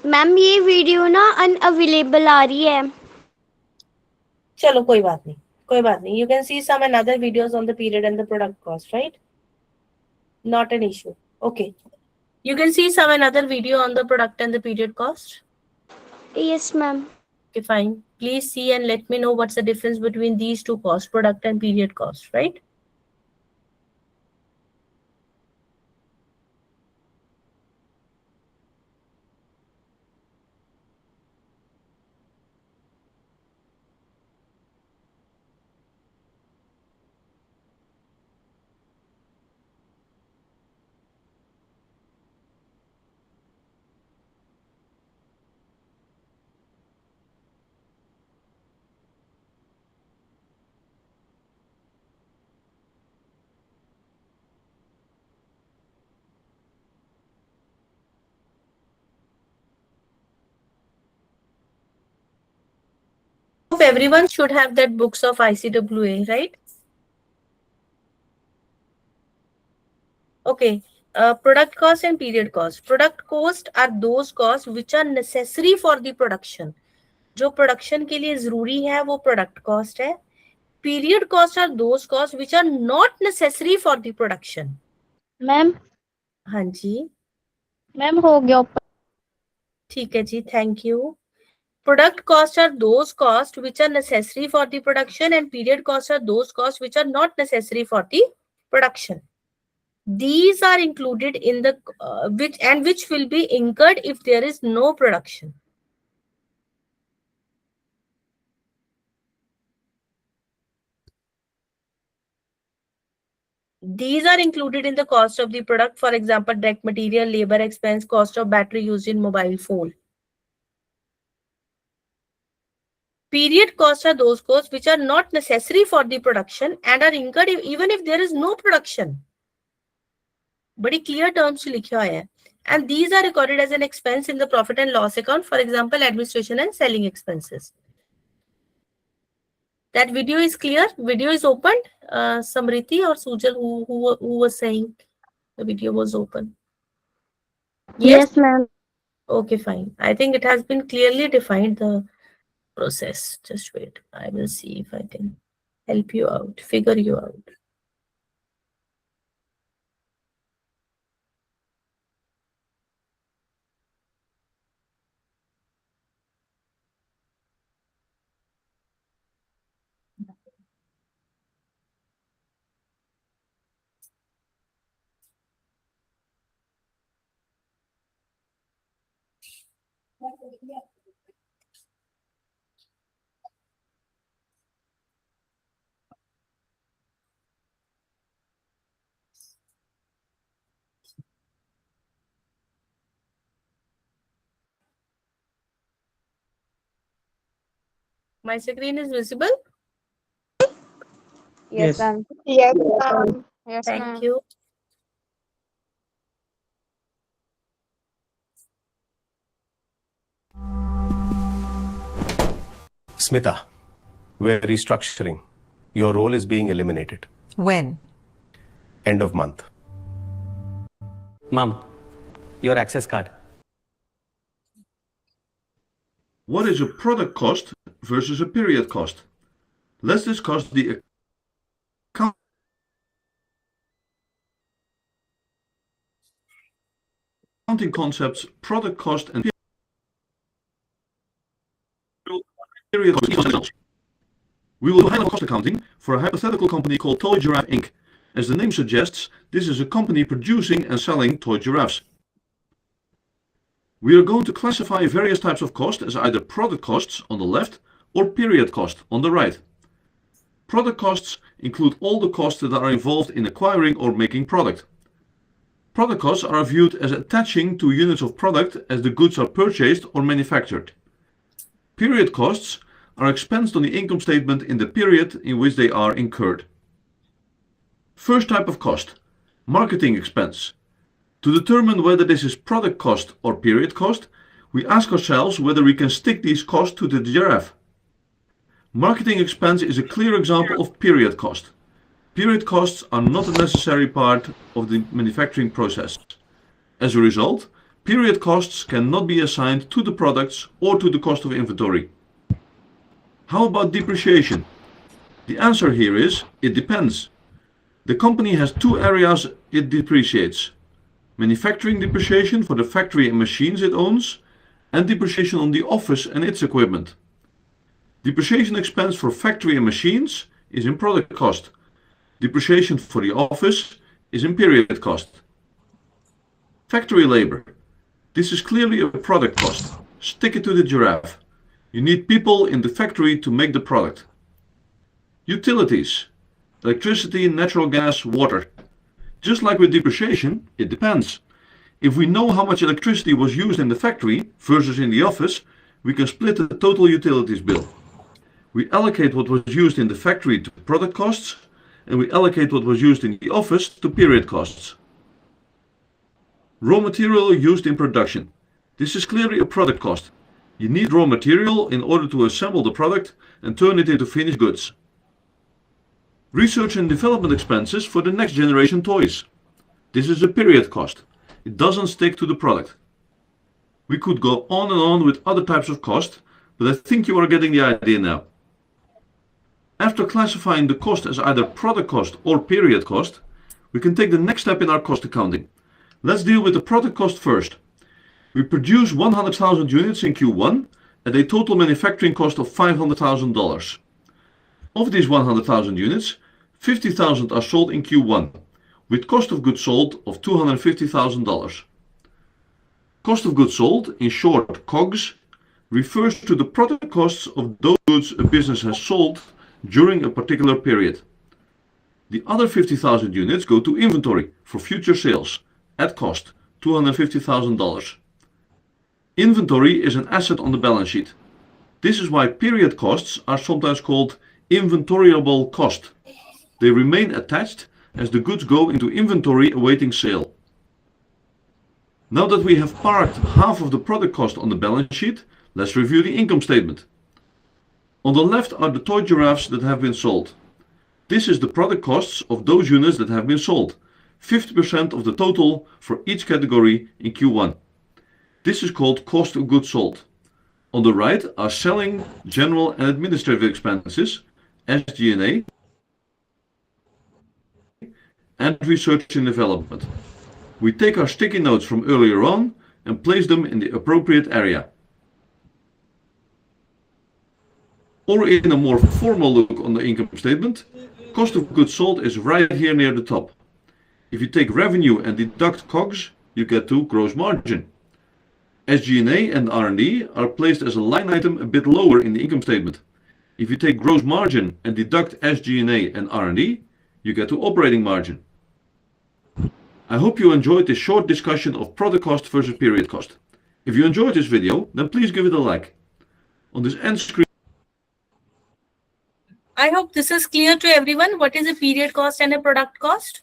मैम ये वीडियो ना अनअवेलेबल आ रही है।
चलो कोई बात नहीं, कोई बात नहीं. You can see some another videos on the period and the product cost, right? Not an issue. Okay. You can see some another video on the product and the period cost.
Yes, ma'am.
Okay, fine. Please see and let me know what's the difference between these two costs, product and period cost, right? Hope everyone should have that books of ICWA, right? Okay. Product cost and period cost. Product cost are those costs which are necessary for the production. जो production के लिए जरूरी है वो product cost है. Period cost are those costs which are not necessary for the production.
Ma'am
हाँ जी,
ma'am हो गया ऊपर।
ठीक है जी, thank you. Product costs are those costs which are necessary for the production, and period costs are those costs which are not necessary for the production. These are included in the which will be incurred if there is no production. These are included in the cost of the product. For example, direct material, labor expense, cost of battery used in mobile phone. Period costs are those costs which are not necessary for the production and are incurred even if there is no production. बड़ी clear terms लिखा हुआ है. And these are recorded as an expense in the profit and loss account. For example, administration and selling expenses. That video is clear. Video is opened. Samriti or Sujal, who was saying the video was open?
Yes, ma'am.
Okay, fine. I think it has been clearly defined, the process. Just wait. I will see if I can help you out, figure you out. My screen is visible?
Yes.
ma'am.
Yes,
Yes,
Thank
ma'am.
you.
Smita, we're restructuring. Your role is being eliminated.
When?
End of month.
Mom, your access card.
What is a product cost versus a period cost? Let's discuss the accounting concepts, product cost and period cost. We will handle cost accounting for a hypothetical company called Toy Giraffe Inc. As the name suggests, this is a company producing and selling toy giraffes. We are going to classify various types of cost as either product costs on the left or period cost on the right. Product costs include all the costs that are involved in acquiring or making product. Product costs are viewed as attaching to units of product as the goods are purchased or manufactured. Period costs are expensed on the income statement in the period in which they are incurred. First type of cost, marketing expense. To determine whether this is product cost or period cost, we ask ourselves whether we can stick these costs to the giraffe. Marketing expense is a clear example of period cost. Period costs are not a necessary part of the manufacturing process. As a result, period costs cannot be assigned to the products or to the cost of inventory. How about depreciation? The answer here is, it depends. The company has two areas it depreciates: manufacturing depreciation for the factory and machines it owns, and depreciation on the office and its equipment. Depreciation expense for factory and machines is in product cost. Depreciation for the office is in period cost. Factory labor. This is clearly a product cost. Stick it to the giraffe. You need people in the factory to make the product. Utilities. Electricity, natural gas, water. Just like with depreciation, it depends. If we know how much electricity was used in the factory versus in the office, we can split the total utilities bill. We allocate what was used in the factory to product costs, and we allocate what was used in the office to period costs. Raw material used in production. This is clearly a product cost. You need raw material in order to assemble the product and turn it into finished goods. Research and development expenses for the next generation toys. This is a period cost. It doesn't stick to the product. We could go on and on with other types of cost, but I think you are getting the idea now. After classifying the cost as either product cost or period cost, we can take the next step in our cost accounting. Let's deal with the product cost first. We produce 100,000 units in Q1 at a total manufacturing cost of $500,000. Of these 100,000 units, 50,000 are sold in Q1, with cost of goods sold of $250,000. Cost of goods sold, in short COGS, refers to the product costs of those goods a business has sold during a particular period. The other 50,000 units go to inventory for future sales at cost, $250,000. Inventory is an asset on the balance sheet. This is why period costs are sometimes called inventoriable cost. They remain attached as the goods go into inventory awaiting sale. Now that we have parked half of the product cost on the balance sheet, let's review the income statement. On the left are the toy giraffes that have been sold. This is the product costs of those units that have been sold, 50% of the total for each category in Q1. This is called cost of goods sold. On the right are selling, general and administrative expenses, SG&A, and research and development. We take our sticky notes from earlier on and place them in the appropriate area. Or in a more formal look on the income statement, cost of goods sold is right here near the top. If you take revenue and deduct COGS, you get to gross margin. SG&A and R&D are placed as a line item a bit lower in the income statement. If you take gross margin and deduct SG&A and R&D, you get to operating margin. I hope you enjoyed this short discussion of product cost versus period cost. If you enjoyed this video, then please give it a like. On this end screen,
I hope this is clear to everyone. What is a period cost and a product cost?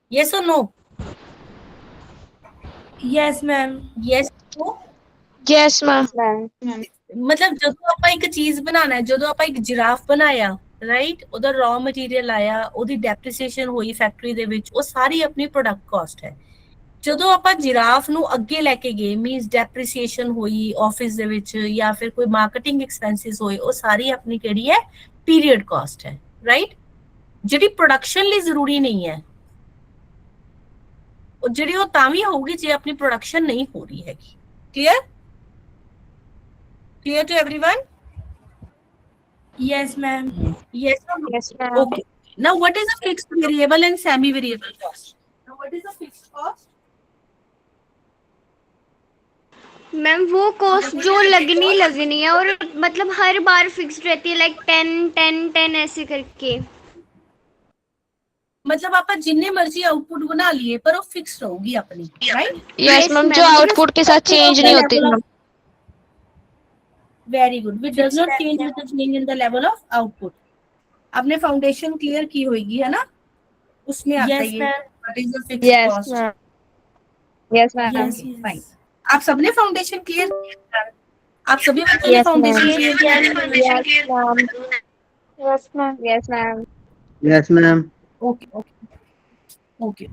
Yes or no?
Yes, ma'am.
Yes, no?
Yes, ma'am.
मतलब ਜਦੋਂ ਆਪਾਂ ਇੱਕ ਚੀਜ਼ ਬਣਾਉਣਾ ਹੈ, ਜਦੋਂ ਆਪਾਂ ਇੱਕ ਜਿਰਾਫ ਬਣਾਇਆ, ਰਾਈਟ, ਉਹਦਾ ਰॉ ਮਟੀਰੀਅਲ ਆਇਆ, ਉਹਦੀ ਡੈਪਰੀਸੀਏਸ਼ਨ ਹੋਈ ਫੈਕਟਰੀ ਦੇ ਵਿੱਚ, ਉਹ ਸਾਰੀ ਆਪਣੀ ਪ੍ਰੋਡਕਟ ਕਾਸਟ ਹੈ। ਜਦੋਂ ਆਪਾਂ ਜਿਰਾਫ ਨੂੰ ਅੱਗੇ ਲੈ ਕੇ ਗਏ, ਮੀਨਸ ਡੈਪਰੀਸੀਏਸ਼ਨ ਹੋਈ ਆਫਿਸ ਦੇ ਵਿੱਚ ਜਾਂ ਫਿਰ ਕੋਈ ਮਾਰਕੀਟਿੰਗ ਐਕਸਪੈਂਸਿਸ ਹੋਏ, ਉਹ ਸਾਰੀ ਆਪਣੀ ਕਿਹੜੀ ਹੈ, ਪੀਰੀਅਡ ਕਾਸਟ ਹੈ, ਰਾਈਟ, ਜਿਹੜੀ ਪ੍ਰੋਡਕਸ਼ਨ ਲਈ ਜ਼ਰੂਰੀ ਨਹੀਂ ਹੈ, ਉਹ ਜਿਹੜੀ ਉਹ ਤਾਂ ਵੀ ਹੋਊਗੀ ਜੇ ਆਪਣੀ ਪ੍ਰੋਡਕਸ਼ਨ ਨਹੀਂ ਹੋ ਰਹੀ ਹੈਗੀ। Clear? Clear to everyone?
Yes, ma'am.
Yes, ma'am. Okay. Now, what is a fixed variable and semi-variable cost? Now, what is a fixed cost?
Ma'am वो कॉस्ट जो लगनी है और मतलब हर बार फिक्स्ड रहती है, लाइक 10 ऐसे करके।
मतलब आप जिन्ने मर्जी आउटपुट बना लिए पर वो फिक्स होगी अपनी, राइट?
यस मैम, जो आउटपुट के साथ चेंज नहीं होती।
Very good, which does not change with the change in the level of output. आपने फाउंडेशन क्लियर की होगी, है ना? उसमें आता है ये what is the fixed cost.
Yes ma'am.
Fine. आप सबने फाउंडेशन क्लियर? आप सभी बच्चों ने फाउंडेशन क्लियर किया है?
Yes ma'am. Yes ma'am.
Yes, ma'am.
Okay.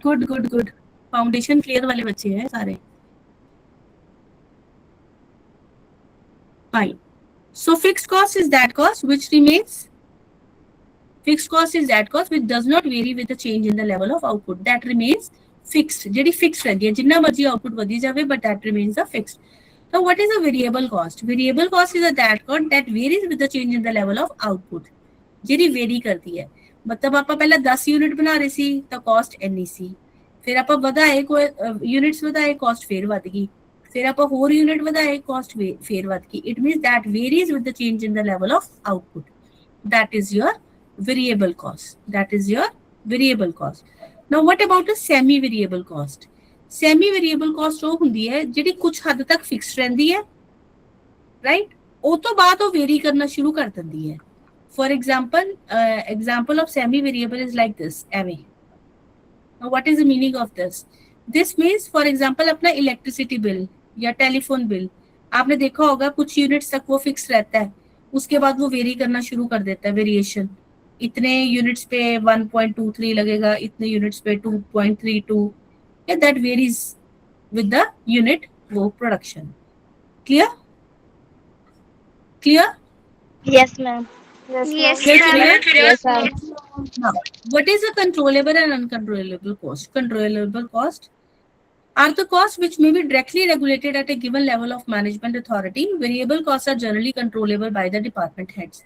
Good. Foundation clear वाले बच्चे हैं सारे। Fine. So fixed cost is that cost which remains. Fixed cost is that cost which does not vary with the change in the level of output. That remains fixed. JD fixed रहती है, जितना मर्जी output बढ़ी जावे, but that remains a fixed. So what is a variable cost? Variable cost is a that cost that varies with the change in the level of output. ਜਿਹੜੀ vary करती है, मतलब ਆਪਾਂ ਪਹਿਲਾਂ 10 यूनिट ਬਣਾ ਰਹੇ ਸੀ ਤਾਂ cost ਇੰਨੀ ਸੀ, ਫਿਰ ਆਪਾਂ ਵਧਾਏ ਕੋਈ यूनिट्स ਵਧਾਏ, cost ਫੇਰ ਵੱਧ ਗਈ, ਫਿਰ ਆਪਾਂ ਹੋਰ यूनिट ਵਧਾਏ, cost ਫੇਰ ਵੱਧ ਗਈ. It means that varies with the change in the level of output. That is your variable cost. That is your variable cost. Now what about a semi variable cost? Semi variable cost ਉਹ ਹੁੰਦੀ ਹੈ ਜਿਹੜੀ ਕੁਝ ਹੱਦ ਤੱਕ fixed ਰਹਿੰਦੀ ਹੈ, right, ਉਹ ਤੋਂ ਬਾਅਦ ਉਹ ਵੇਰੀ ਕਰਨਾ ਸ਼ੁਰੂ ਕਰ ਦਿੰਦੀ ਹੈ. For example, example of semi variable is like this, ਐਵੇਂ. Now what is the meaning of this? This means for example अपना electricity bill या टेलीफोन बिल आपने देखा होगा कुछ यूनिट्स तक वो फिक्स रहता है, उसके बाद वो वेरी करना शुरू कर देता है, वेरिएशन. इतने यूनिट्स पे 1.23 लगेगा, इतने यूनिट्स पे 2.32, yeah, that varies with the unit वो production. Clear? Clear?
Yes, ma'am.
Yes,
Yes,
ma'am.
Now, what is a controllable and uncontrollable cost? Controllable cost are the costs which may be directly regulated at a given level of management authority. Variable costs are generally controllable by the department heads.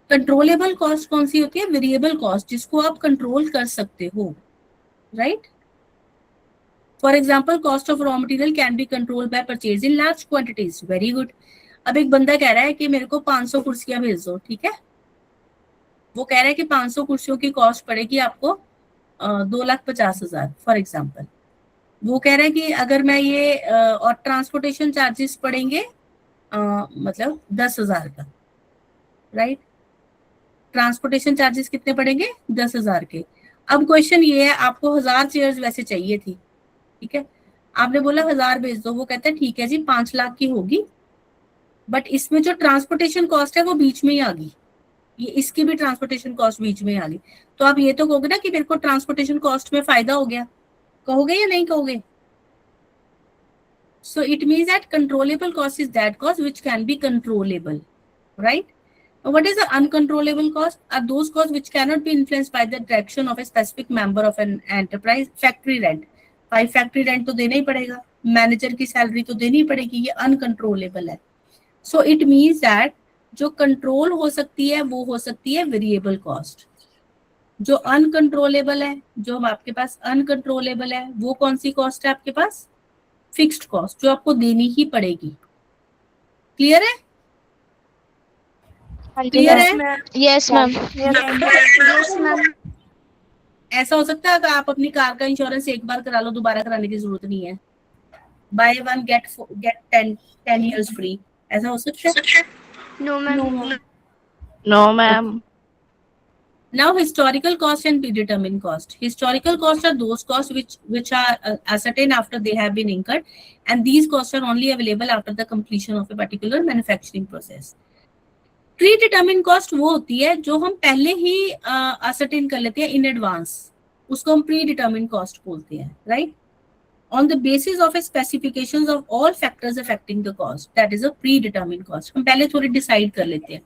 Controllable cost कौन सी होती है? Variable cost जिसको आप control कर सकते हो, right? For example, cost of raw material can be controlled by purchase in large quantities. Very good. अब एक बंदा कह रहा है कि मेरे को 500 कुर्सियां भेज दो, ठीक है, वो कह रहा है कि 500 कुर्सियों की कॉस्ट पड़ेगी आपको 2,50,000 फॉर एग्जाम्पल. वो कह रहा है कि अगर मैं ये और ट्रांसपोर्टेशन चार्जेस पड़ेंगे मतलब 10,000 का, राइट. ट्रांसपोर्टेशन चार्जेस कितने पड़ेंगे? 10,000 के. अब क्वेश्चन ये है, आपको 1000 चेयर्स वैसे चाहिए थी, ठीक है, आपने बोला 1000 भेज दो. वो कहता है ठीक है जी 5 लाख की होगी, बट इसमें जो ट्रांसपोर्टेशन कॉस्ट है वो बीच में ही आ गई, ये इसकी भी ट्रांसपोर्टेशन कॉस्ट बीच में ही आ गई. तो आप ये तो कहोगे ना कि मेरे को ट्रांसपोर्टेशन कॉस्ट में फायदा हो गया, कहोगे या नहीं कहोगे? So it means that controllable cost is that cost which can be controllable, right? What is the uncontrollable cost? Are those costs which cannot be influenced by the direction of a specific member of an enterprise. Factory rent, भाई factory rent तो देना ही पड़ेगा, manager की salary तो देनी ही पड़ेगी, ये uncontrollable है. So it means that जो कंट्रोल हो सकती है वो हो सकती है वेरिएबल कॉस्ट. जो अनकंट्रोलेबल है, जो आपके पास अनकंट्रोलेबल है, वो कौन सी कॉस्ट है आपके पास? फिक्स्ड कॉस्ट, जो आपको देनी ही पड़ेगी. क्लियर है? क्लियर है?
Yes ma'am.
Yes, ma'am.
ऐसा हो सकता है कि आप अपनी कार का इंश्योरेंस एक बार करा लो, दोबारा कराने की जरूरत नहीं है. By one get 10 years free, ऐसा हो सकता है?
No, ma'am.
No, ma'am.
Now historical cost and predetermined cost. Historical costs are those costs which are ascertained after they have been incurred, and these costs are only available after the completion of a particular manufacturing process. Predetermined cost वो होती है जो हम पहले ही ascertain कर लेते हैं in advance, उसको हम predetermined cost बोलते हैं, right? On the basis of a specifications of all factors affecting the cost, that is a predetermined cost. हम पहले थोड़ी decide कर लेते हैं.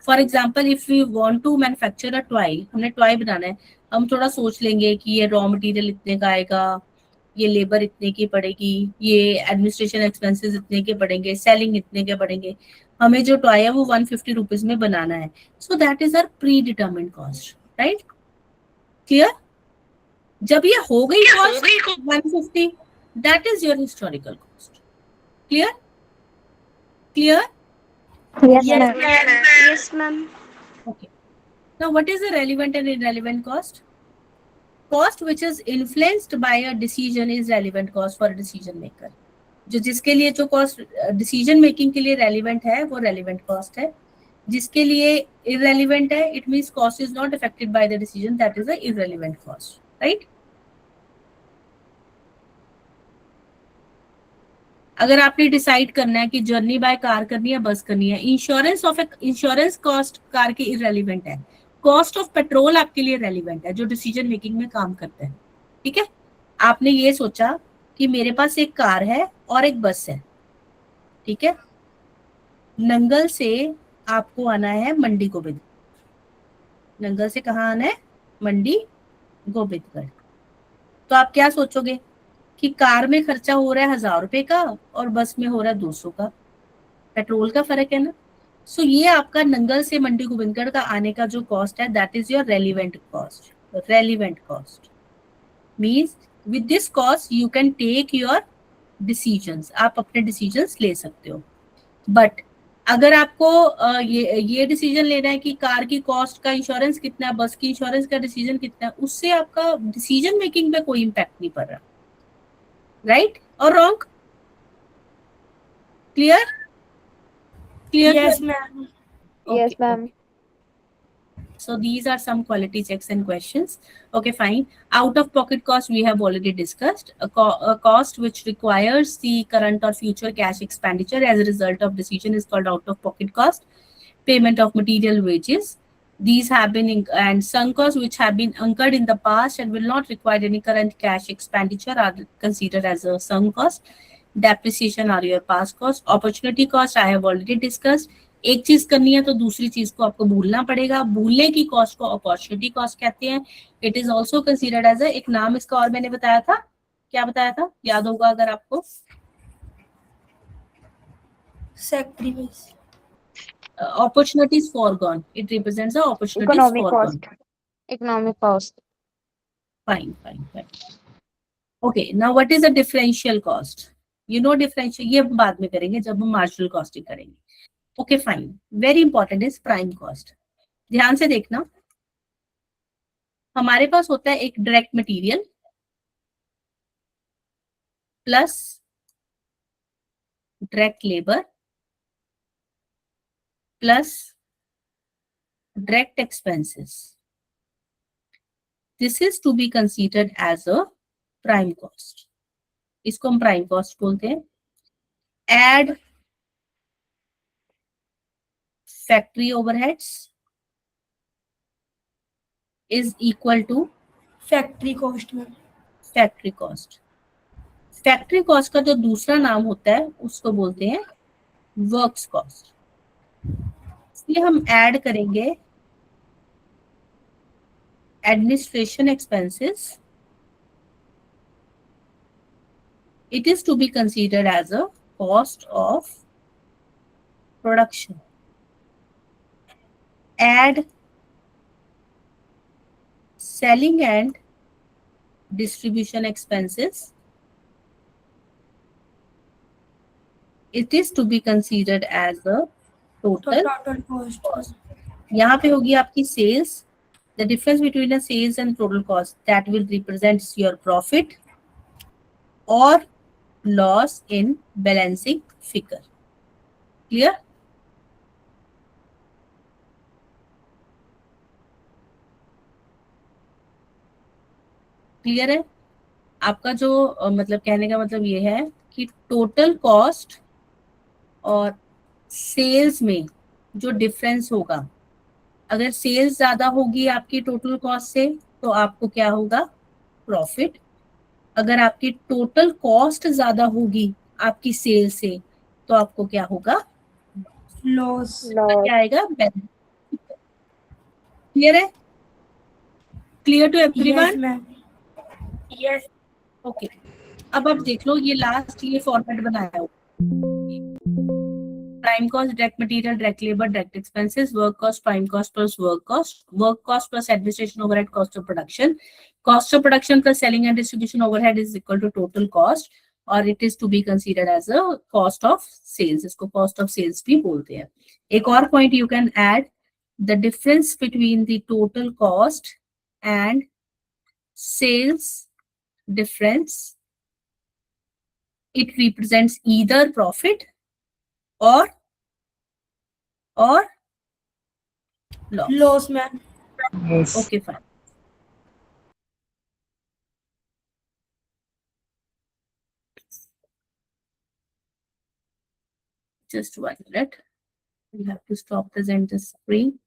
For example, if we want to manufacture a toy, हमने toy बनाना है, हम थोड़ा सोच लेंगे कि ये raw material इतने का आएगा, ये लेबर इतने की पड़ेगी, ये एडमिनिस्ट्रेशन एक्सपेंसेस इतने के पड़ेंगे, सेलिंग इतने के पड़ेंगे, हमें जो टॉय है वो 150 रुपीज में बनाना है. So that is our predetermined cost, right? Clear? जब ये हो गई cost 150, that is your historical cost. Clear? Clear?
Yes, ma'am.
Okay. Now what is the relevant and irrelevant cost? Cost which is influenced by a decision is relevant cost for a decision maker. जो जिसके लिए जो cost decision making के लिए relevant है वो relevant cost है. जिसके लिए इररेलिवेंट है, it means cost is not affected by the decision, that is a irrelevant cost, right? अगर आपने डिसाइड करना है कि जर्नी बाय कार करनी है, बस करनी है, इंश्योरेंस कॉस्ट कार के इररेलिवेंट है. कॉस्ट ऑफ पेट्रोल आपके लिए रेलिवेंट है जो डिसीजन मेकिंग में काम करता है, ठीक है? आपने ये सोचा कि मेरे पास एक कार है और एक बस है, ठीक है, नंगल से आपको आना है मंडी गोबिंद, नंगल से कहाँ आना है? मंडी गोबिंदगढ़। तो आप क्या सोचोगे कि कार में खर्चा हो रहा है 1000 रुपए का और बस में हो रहा है 200 का, पेट्रोल का फर्क है ना। सो ये आपका नंगल से मंडी गोबिंदगढ़ का आने का जो कॉस्ट है, that is your relevant cost. Relevant cost means with this cost you can take your decisions, आप अपने डिसीजंस ले सकते हो। बट अगर आपको ये डिसीजन लेना है कि कार की कॉस्ट का इंश्योरेंस कितना है, बस की इंश्योरेंस का डिसीजन कितना है, उससे आपका डिसीजन मेकिंग पे कोई इम्पैक्ट नहीं पड़ रहा, राइट और wrong? Clear? Clear?
Yes, ma'am.
Yes, ma'am.
So these are some quality checks and questions. Okay, fine. Out of pocket cost we have already discussed. A cost which requires the current or future cash expenditure as a result of decision is called out of pocket cost. Payment of material wages. These have been and sunk costs which have been incurred in the past and will not require any current cash expenditure are considered as a sunk cost. Depreciation are your past cost. Opportunity cost I have already discussed. एक चीज करनी है तो दूसरी चीज को आपको भूलना पड़ेगा, भूलने की कॉस्ट को अपॉर्चुनिटी कॉस्ट कहते हैं। It is also considered as एक नाम इसका और मैंने बताया था, क्या बताया था, याद होगा अगर आपको?
Sacrifice.
Opportunities foregone. It represents the opportunities
Economic
foregone.
cost. Economic cost.
Fine. Okay, now what is the differential cost? You know differential, ये हम बाद में करेंगे जब हम marginal costing करेंगे। Okay, fine. Very important is prime cost. ध्यान से देखना, हमारे पास होता है एक direct material plus direct labour plus direct expenses. This is to be considered as a prime cost. इसको हम प्राइम कॉस्ट बोलते हैं. Add factory overheads is equal to
factory cost में
फैक्ट्री कॉस्ट. फैक्ट्री कॉस्ट का जो दूसरा नाम होता है उसको बोलते हैं वर्क्स कॉस्ट. इसलिए हम ऐड करेंगे administration expenses. It is to be considered as a cost of production. Add selling and distribution expenses. It is to be considered as a total
cost.
यहाँ पे होगी आपकी sales. The difference between a sales and total cost that will represent your profit or loss in balancing figure. Clear? Clear है? आपका जो मतलब कहने का मतलब ये है कि टोटल कॉस्ट और सेल्स में जो डिफरेंस होगा, अगर सेल्स ज्यादा होगी आपकी टोटल कॉस्ट से तो आपको क्या होगा? प्रॉफिट. अगर आपकी टोटल कॉस्ट ज्यादा होगी आपकी सेल से तो आपको क्या होगा?
लॉस.
क्या आएगा? क्लियर है? Clear to everyone?
Yes.
Okay, अब आप देख लो, ये लास्ट ये फॉर्मेट बनाया हो. Prime cost, direct material, direct labour, direct expenses, work cost, prime cost plus work cost plus administration overhead, cost of production. Cost of production plus selling and distribution overhead is equal to total cost और it is to be considered as a cost of sales. इसको cost of sales भी बोलते हैं. एक और point you can add, the difference between the total cost and sales difference, it represents either profit or loss.
ma'am.
Yes.
Okay, fine. Just 1 minute. We have to stop the screen.